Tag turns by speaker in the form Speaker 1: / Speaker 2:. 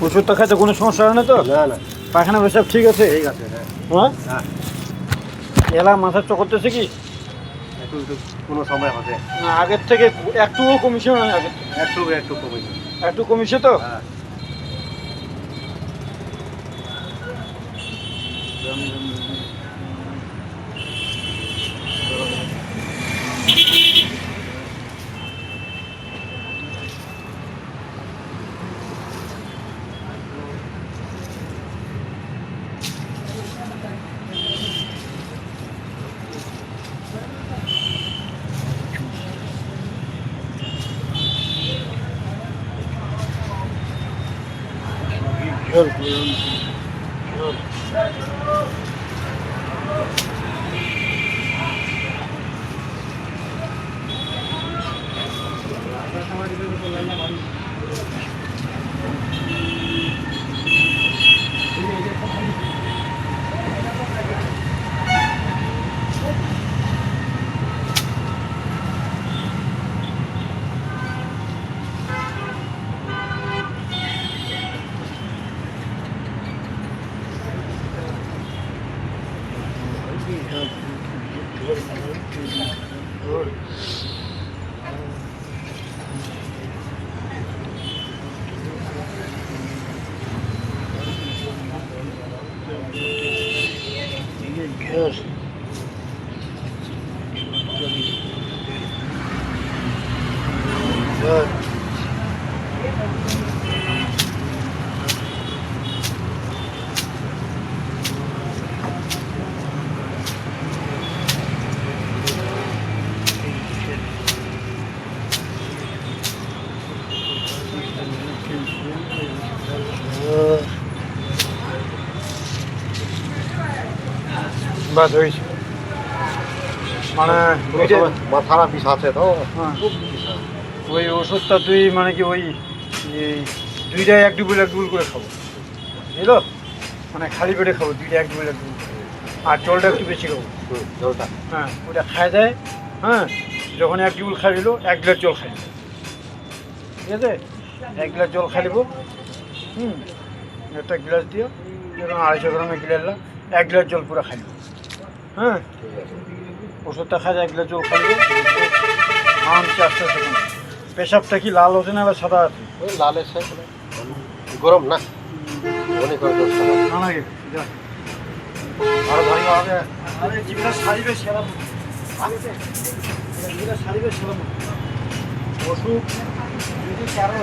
Speaker 1: ওষুধটা খাইতে কোনো সমস্যা হয় না তো?
Speaker 2: না না,
Speaker 1: পায়খানা পেশাব ঠিক আছে?
Speaker 2: ঠিক আছে। হ্যাঁ
Speaker 1: হ্যাঁ,
Speaker 2: হ্যাঁ,
Speaker 1: এলা মাথা চকরতেছে কি?
Speaker 2: একটু একটু কোনো সময় হবে,
Speaker 1: না, আগের থেকে একটুও কমিছে না? আগের থেকে
Speaker 2: একটু একটু কমেছে।
Speaker 1: একটু কমিছে তো?
Speaker 2: হ্যাঁ,
Speaker 1: জল ঘর ঘর বাদ হয়েছে মানে
Speaker 2: কোনো সময় মাথার বিষ আছে তো,
Speaker 1: হ্যাঁ,
Speaker 2: খুব বিষ আছে।
Speaker 1: ওই ওষুধটা তুই মানে কি ওই এই দুইটাই এক ডুবুল করে খাবো, বুঝলো? মানে খালি পেটে খাবো, দুইটা এক ডুবুল করে। আর জলটা একটু বেশি খাবো।
Speaker 2: জলটা
Speaker 1: হ্যাঁ, ওটা খাই দেয়। হ্যাঁ, যখন এক ডুবুল খাই দিল 1 গ্লাস জল খাই দিল, ঠিক আছে? 1 গ্লাস জল খাই দিব। একটা গ্লাস দিও, যেরকম 250 গ্রামের গ্লাস, 1 গ্লাস জল পুরো খাই দিব। হ্যাঁ,
Speaker 2: ঠিক আছে।
Speaker 1: ওষুধটা খাই 1 গ্লাস জল খাই দিব। আরামসে আস্তে আস্তে খাবো। পেশাবটা কি লাল হচ্ছে না বা সাদা আছে?
Speaker 2: ওই লাল এসে গরম না, অনেক
Speaker 1: না লাগে আরো ভালো হবে। আরে জীবনে সারিবে সেরাম, জীবনে সারিবে সেরাম ওষুধ যদি কারো